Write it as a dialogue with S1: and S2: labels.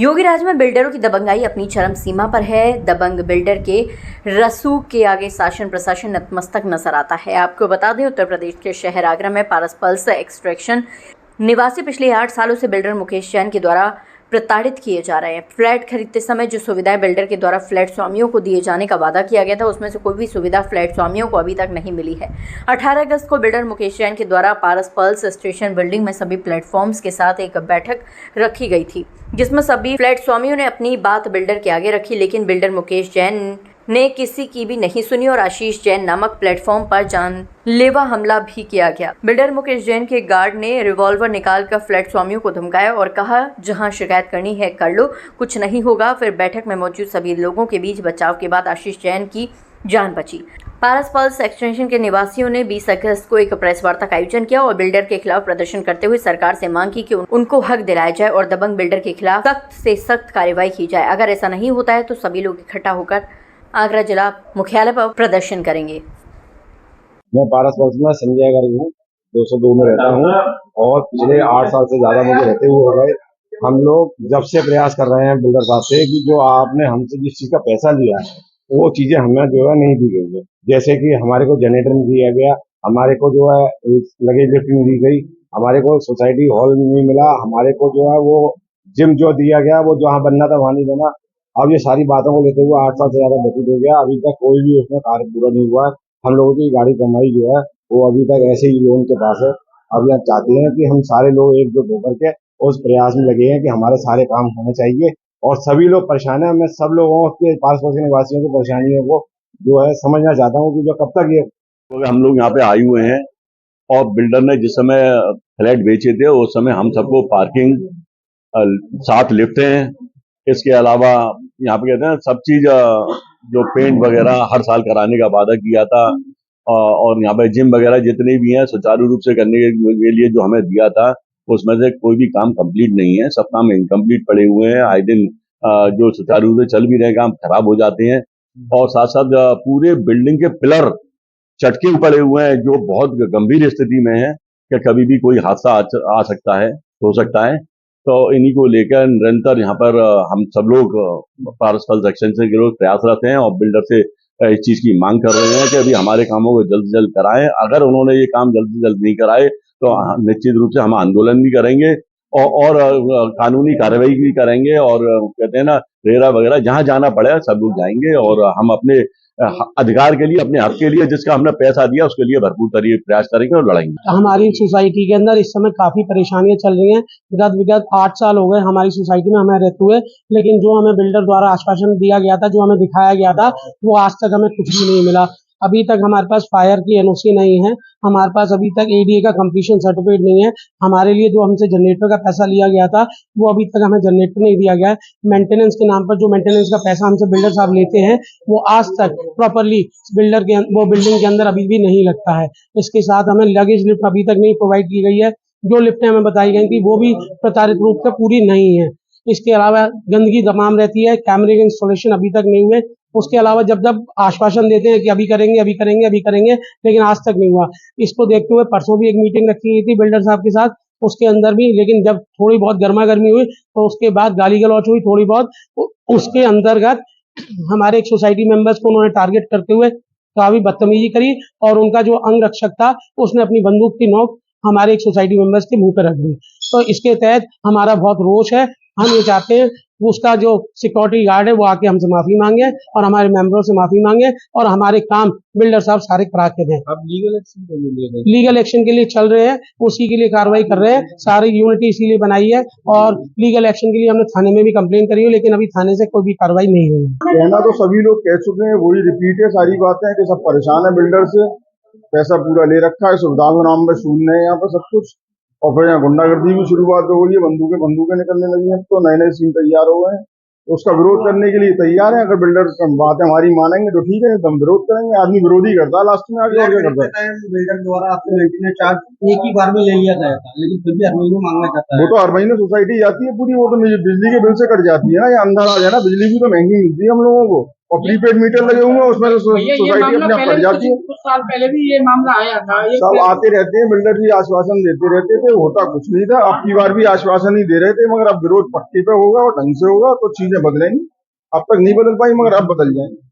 S1: योगीराज में बिल्डरों की दबंगाई अपनी चरम सीमा पर है। दबंग बिल्डर के रसूख के आगे शासन प्रशासन नतमस्तक नजर आता है। आपको बता दें, उत्तर प्रदेश के शहर आगरा में पारस पल्स एक्सट्रैक्शन निवासी पिछले 8 सालों से बिल्डर मुकेश जैन के द्वारा प्रताड़ित किए जा रहे हैं। फ्लैट खरीदते समय जो सुविधाएं बिल्डर के द्वारा फ्लैट स्वामियों को दिए जाने का वादा किया गया था, उसमें से कोई भी सुविधा फ्लैट स्वामियों को अभी तक नहीं मिली है। 18 अगस्त को बिल्डर मुकेश जैन के द्वारा पारस पल्स स्टेशन बिल्डिंग में सभी प्लेटफॉर्म्स के साथ एक बैठक रखी गई थी, जिसमें सभी फ्लैट स्वामियों ने अपनी बात बिल्डर के आगे रखी, लेकिन बिल्डर मुकेश जैन ने किसी की भी नहीं सुनी और आशीष जैन नामक प्लेटफॉर्म पर जानलेवा हमला भी किया गया। बिल्डर मुकेश जैन के गार्ड ने रिवॉल्वर निकालकर फ्लैट स्वामियों को धमकाया और कहा, जहां शिकायत करनी है कर लो, कुछ नहीं होगा। फिर बैठक में मौजूद सभी लोगों के बीच बचाव के बाद आशीष जैन की जान बची। पारस पल्स एक्सटेंशन के निवासियों ने 20 अगस्त को एक प्रेस वार्ता का आयोजन किया और बिल्डर के खिलाफ प्रदर्शन करते हुए सरकार से मांग की कि उनको हक दिलाया जाए और दबंग बिल्डर के खिलाफ सख्त से सख्त कार्रवाई की जाए। अगर ऐसा नहीं होता है तो सभी लोग इकट्ठा होकर आगरा जिला मुख्यालय पर प्रदर्शन करेंगे।
S2: मैं पारस पल्स में संजय गर्ग हूँ, 202 में रहता हूँ और पिछले 8 साल से ज्यादा मुझे रहते हुए हो गए। हम लोग जब से प्रयास कर रहे हैं बिल्डर साहब से कि जो आपने हमसे जिस चीज का पैसा लिया है वो चीजें हमें जो है नहीं दी गई है। जैसे कि हमारे को जनरेटर नहीं दिया गया, हमारे को जो है लगेज लिफ्ट नहीं दी गई, हमारे को सोसाइटी हॉल नहीं मिला, हमारे को जो है वो जिम जो दिया गया वो जहाँ बनना था वहां नहीं बना। अब ये सारी बातों को लेते हुए 8 साल से ज्यादा व्यतीत हो गया, अभी तक कोई भी उसमें कार्य पूरा नहीं हुआ। हम लोगों की गाड़ी कमाई जो है वो अभी तक ऐसे ही लोन के पास है। अब यह चाहते हैं कि हम सारे लोग एकजुट होकर के उस प्रयास में लगे हैं कि हमारे सारे काम होने चाहिए और सभी लोग परेशान है। मैं सब लोगों के पास निवासियों की परेशानियों को जो है समझना चाहता हूँ कि जो कब तक ये
S3: हम लोग यहाँ पे आए हुए हैं और बिल्डर ने जिस समय फ्लैट बेचे थे उस समय हम सबको पार्किंग 7 लिफ्टें, इसके अलावा यहाँ पे कहते हैं सब चीज जो पेंट वगैरह हर साल कराने का वादा किया था और यहाँ पे जिम वगैरह जितने भी हैं सुचारू रूप से करने के लिए जो हमें दिया था उसमें से कोई भी काम कंप्लीट नहीं है, सब काम इनकम्प्लीट पड़े हुए हैं। आए दिन जो सुचारू रूप से चल भी रहे काम खराब हो जाते हैं और साथ साथ पूरे बिल्डिंग के पिलर चटके पड़े हुए हैं जो बहुत गंभीर स्थिति में है कि कभी भी कोई हादसा आ सकता है, हो सकता है। तो इन्हीं को लेकर निरंतर यहाँ पर हम सब लोग पारस पल्स एक्सटेंशन के लोग प्रयासरत हैं और बिल्डर से इस चीज की मांग कर रहे हैं कि अभी हमारे कामों को जल्द से जल्द कराएं। अगर उन्होंने ये काम जल्द से जल्द नहीं कराए तो निश्चित रूप से हम आंदोलन भी करेंगे और कानूनी कार्रवाई भी करेंगे और कहते हैं ना रेरा वगैरह जहां जाना पड़े सब लोग जाएंगे और हम अपने अधिकार के लिए, अपने हक के लिए जिसका हमने पैसा दिया उसके लिए भरपूर प्रयास करेंगे और लड़ेंगे।
S4: हमारी सोसाइटी के अंदर इस समय काफी परेशानियां चल रही हैं। विगत 8 साल हो गए हमारी सोसाइटी में हमें रहते हुए, लेकिन जो हमें बिल्डर द्वारा आश्वासन दिया गया था, जो हमें दिखाया गया था, वो आज तक हमें कुछ भी नहीं मिला। अभी तक हमारे पास फायर की एनओसी नहीं है, हमारे पास अभी तक एडीए का कंप्लीशन सर्टिफिकेट नहीं है। हमारे लिए जो हमसे जनरेटर का पैसा लिया गया था वो अभी तक हमें जनरेटर नहीं दिया गया है। मेंटेनेंस के नाम पर जो मेंटेनेंस का पैसा हमसे बिल्डर साहब लेते हैं वो आज तक प्रॉपरली वो बिल्डिंग के अंदर अभी भी नहीं लगता है। इसके साथ हमें लगेज लिफ्ट अभी तक नहीं प्रोवाइड की गई है। जो लिफ्टें हमें बताई गई थी वो भी प्रताड़ित रूप से पूरी नहीं है। इसके अलावा गंदगी तमाम रहती है, कैमरे के इंस्टॉलेशन अभी तक नहीं हुए। उसके अलावा जब जब आश्वासन देते हैं कि अभी करेंगे अभी करेंगे अभी करेंगे, लेकिन आज तक नहीं हुआ। इसको देखते हुए परसों भी एक मीटिंग रखी गई थी बिल्डर साहब के साथ, उसके अंदर भी, लेकिन जब थोड़ी बहुत गर्मा गर्मी हुई तो उसके बाद गाली गलौच हुई थोड़ी बहुत। उसके अंतर्गत हमारे एक सोसाइटी मेंबर्स को उन्होंने टारगेट करते हुए काफी बदतमीजी करी और उनका जो अंग रक्षक था उसने अपनी बंदूक की नोक हमारे एक सोसाइटी मेंबर्स के मुंह पर रख दी। तो इसके तहत हमारा बहुत रोष है। हम ये चाहते हैं उसका जो सिक्योरिटी गार्ड है वो आके हमसे माफी मांगे और हमारे मेंबरों से माफी मांगे और हमारे काम बिल्डर साहब सारे करा के दें।
S2: अब
S4: लीगल एक्शन के लिए चल रहे हैं, उसी के लिए कार्रवाई कर रहे हैं। सारी यूनिटी इसीलिए बनाई है और लीगल एक्शन के लिए हमने थाने में भी कंप्लेन करी है, लेकिन अभी थाने से कोई भी कार्रवाई नहीं हुई।
S2: कहना तो सभी लोग कह चुके हैं, वही रिपीट है सारी बातें कि सब परेशान है बिल्डर से, पैसा पूरा ले रखा है, सुविधाओं के नाम में शून्य है यहाँ पर सब कुछ। और फिर यहाँ गुंडागर्दी की शुरुआत हो गई है, बंदूकें निकलने लगी हैं, तो नए नए सीन तैयार हो गए हैं। उसका विरोध करने के लिए तैयार है। अगर बिल्डर बातें हमारी मानेंगे तो ठीक है, तो हम विरोध करेंगे। आदमी विरोध ही करता है लास्ट में आगे, और क्या करता है।
S5: बिल्डर द्वारा आपसे मेंटेनेंस चार्ज एक ही बार में ले लिया गया था, लेकिन फिर भी हर महीने मांगना चाहता है।
S2: वो तो हर महीने सोसाइटी जाती है पूरी, वो तो बिजली के बिल से कट जाती है ना। ये अंधारा है ना, बिजली भी तो महंगी मिलती है हम लोगों को।
S6: और प्रीपेड मीटर लगे हुए हैं, उसमें तो सोसाइटी अपने आप कट जाती है।
S4: कुछ साल पहले भी ये मामला आया था।
S6: सब आते रहते हैं, बिल्डर भी आश्वासन देते रहते थे, होता कुछ नहीं था। अब की बार भी आश्वासन ही दे रहे थे, मगर अब विरोध पट्टी पे होगा और ढंग से होगा तो चीजें बदलेंगी। अब तक नहीं बदल पाई, मगर अब बदल जाएंगी।